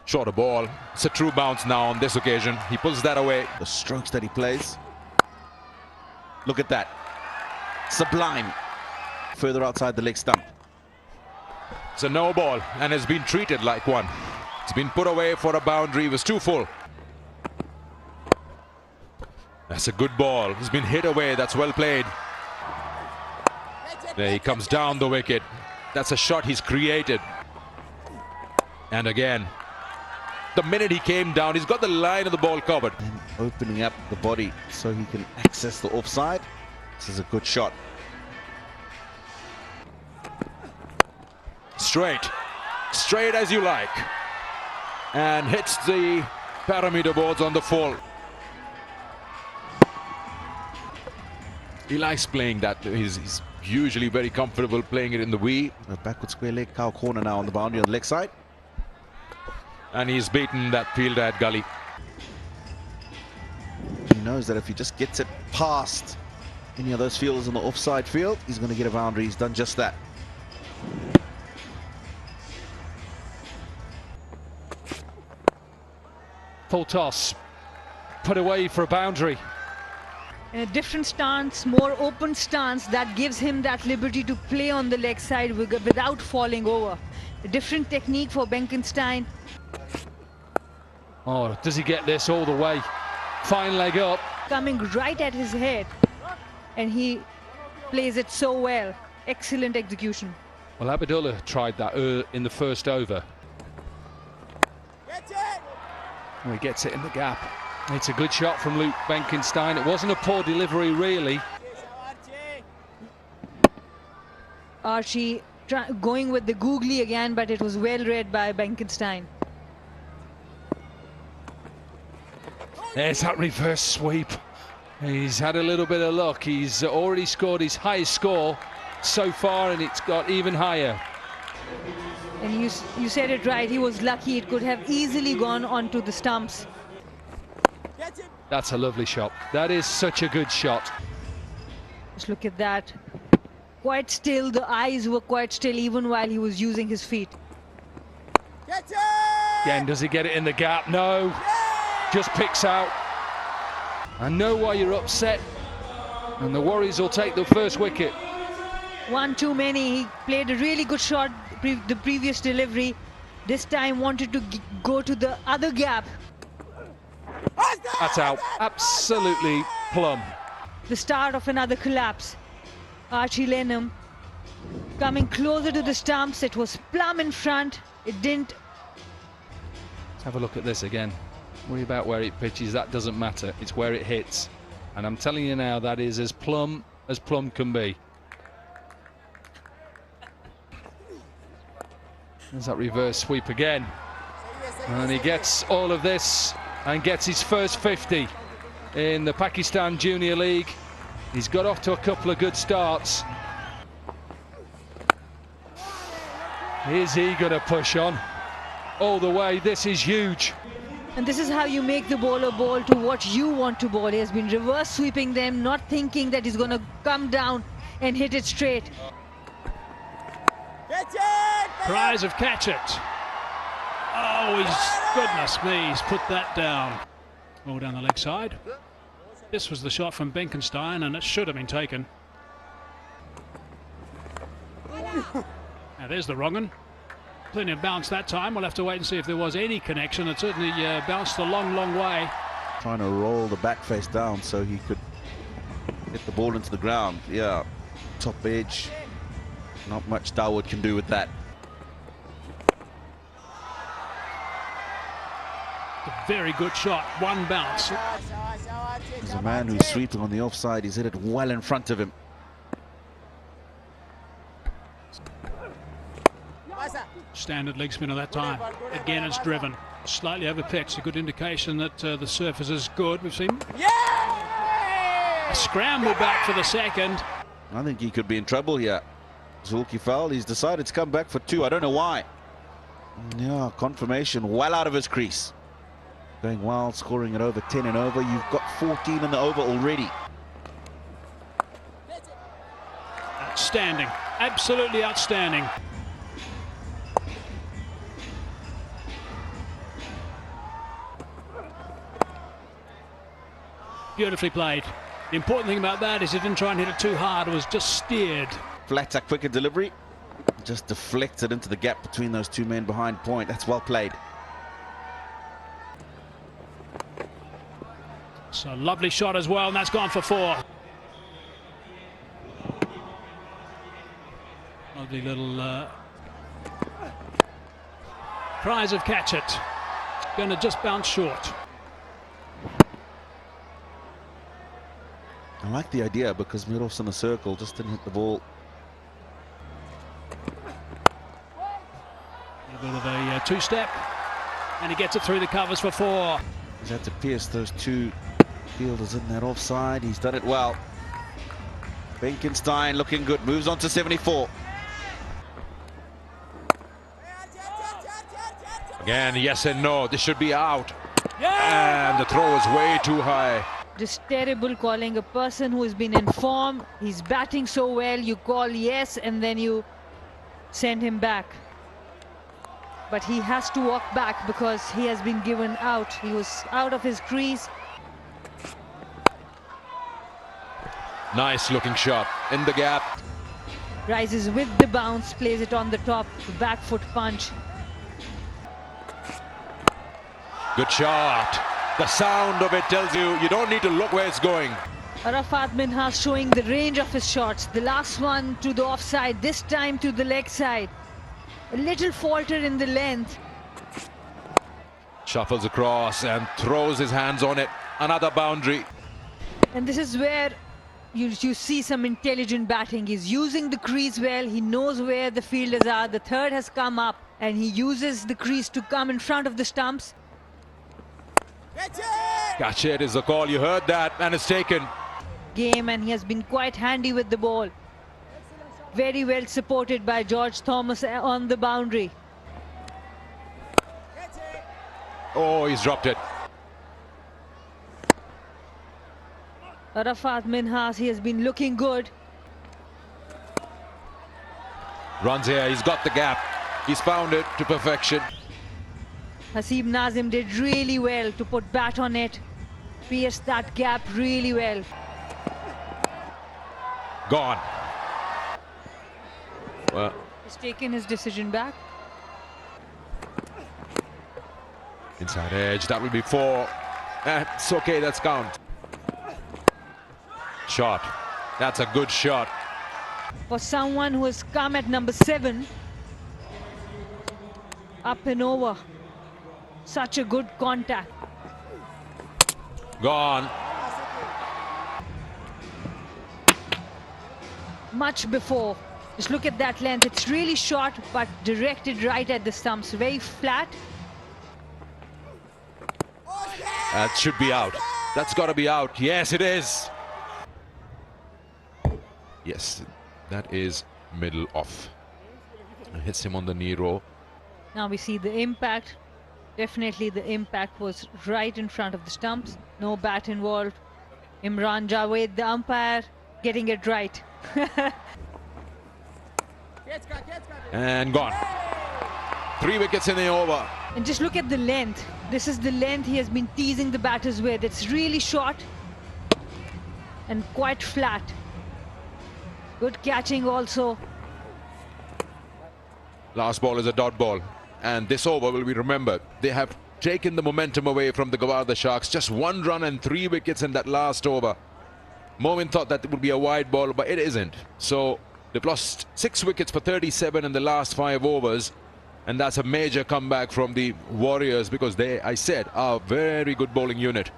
Shorter ball. It's a true bounce now on this occasion. He pulls that away. The strokes that he plays. Look at that. Sublime. Further outside the leg stump. It's a no ball and has been treated like one. It's been put away for a boundary. It was too full. That's a good ball. It's been hit away. That's well played. There he comes down the wicket. That's a shot he's created. And again, the minute he came down, he's got the line of the ball covered. And opening up the body so he can access the offside. This is a good shot. Straight as you like. And hits the parameter boards on the fall. He likes playing that. He's usually very comfortable playing it in the wee. A backward square leg, cow corner now on the boundary on the leg side. And he's beaten that fielder at gully. He knows that if he just gets it past any of those fielders on the offside field, he's going to get a boundary. He's done just that. Full toss. Put away for a boundary. In a different stance, more open stance that gives him that liberty to play on the leg side without falling over. A different technique for Benkenstein. Oh, does he get this all the way? Fine leg up. Coming right at his head. And he plays it so well. Excellent execution. Well, Abdullah tried that in the first over. Oh, he gets it in the gap. It's a good shot from Luke Benkenstein. It wasn't a poor delivery, really. Archie going with the googly again, but it was well read by Benkenstein. There's that reverse sweep. He's had a little bit of luck. He's already scored his highest score so far, and it's got even higher. And you said it right, he was lucky. It could have easily gone onto the stumps. That's a lovely shot. That is such a good shot. Just look at that. Quite still, the eyes were quite still even while he was using his feet. Again, does he get it in the gap? No. Just picks out. I know why you're upset. And the Warriors will take the first wicket. One too many. He played a really good shot the previous delivery. This time wanted to go to the other gap. That's out. Absolutely plumb. The start of another collapse. Archie Lenham coming closer to the stumps. It was plumb in front. It didn't. Let's have a look at this again. Worry about where it pitches. That doesn't matter. It's where it hits. And I'm telling you now, that is as plumb can be. There's that reverse sweep again. And he gets all of this and gets his first 50 in the Pakistan Junior League. He's got off to a couple of good starts. Is he going to push on all the way? This is huge. And this is how you make the bowler bowl to what you want to bowl. He has been reverse sweeping them, not thinking that he's going to come down and hit it straight. Prize of catch it. Oh, goodness me, he's put that down. All down the leg side. This was the shot from Benkenstein, and it should have been taken. Now there's the wrong one. Plenty of bounce that time. We'll have to wait and see if there was any connection. It certainly bounced a long, long way. Trying to roll the back face down so he could get the ball into the ground. Yeah, top edge. Not much Dawood can do with that. A very good shot. One bounce. There's a man who's sweeping on the offside. He's hit it well in front of him. Standard leg spinner that time. Again, it's driven. Slightly over pitch. A good indication that the surface is good. We've seen a scramble back for the second. I think he could be in trouble here. Zulkifil, he's decided to come back for two. I don't know why. Yeah, confirmation well out of his crease. Going wild, scoring it over 10 and over. You've got 14 in the over already. Outstanding. Absolutely outstanding. Beautifully played. The important thing about that is he didn't try and hit it too hard. It was just steered. Flatter, quicker delivery. Just deflected into the gap between those two men behind point. That's well played. So lovely shot as well, and that's gone for 4. Lovely little prize of catch it. Going to just bounce short. I like the idea because Miro's in the circle, just didn't hit the ball. A bit of a two-step, and he gets it through the covers for 4. He's had to pierce those two fielders in that offside. He's done it well. Benkenstein looking good, moves on to 74. Again, yes and no. This should be out. Yeah! And the throw is way too high. Just terrible calling. A person who has been informed, he's batting so well, you call yes and then you send him back. But he has to walk back because he has been given out. He was out of his crease. Nice looking shot in the gap. Rises with the bounce, plays it on the top, back foot punch. Good shot. The sound of it tells you don't need to look where it's going. Arafat Minhas showing the range of his shots. The last one to the offside, this time to the leg side. A little falter in the length. Shuffles across and throws his hands on it. Another boundary. And this is where you see some intelligent batting. He's using the crease well. He knows where the fielders are. The third has come up and he uses the crease to come in front of the stumps. Catch it is the call. You heard that, and it's taken. Game, and he has been quite handy with the ball. Very well supported by George Thomas on the boundary. Oh, he's dropped it. Arafat Minhas, he has been looking good. Runs here, he's got the gap. He's found it to perfection. Haseeb Nazim did really well to put bat on it. Pierced that gap really well. Gone. Well, He's taken his decision back. inside edge, that will be 4. It's okay, that's count. Shot. That's a good shot. For someone who has come at number 7, up and over. Such a good contact. Gone. Much before. Just look at that length. It's really short, but directed right at the stumps. Very flat. That should be out. That's got to be out. Yes, it is. Yes, that is middle off. Hits him on the knee row. Now we see the impact. Definitely the impact was right in front of the stumps. No bat involved. Imran Javed, the umpire, getting it right. And gone. 3 wickets in the over. And just look at the length. This is the length he has been teasing the batters with. It's really short and quite flat. Good catching also. Last ball is a dot ball. And this over will be remembered. They have taken the momentum away from the Gwadar Sharks. Just 1 run and 3 wickets in that last over. Momin thought that it would be a wide ball, but it isn't. So they've lost 6 wickets for 37 in the last 5 overs. And that's a major comeback from the Warriors because they, I said, are a very good bowling unit.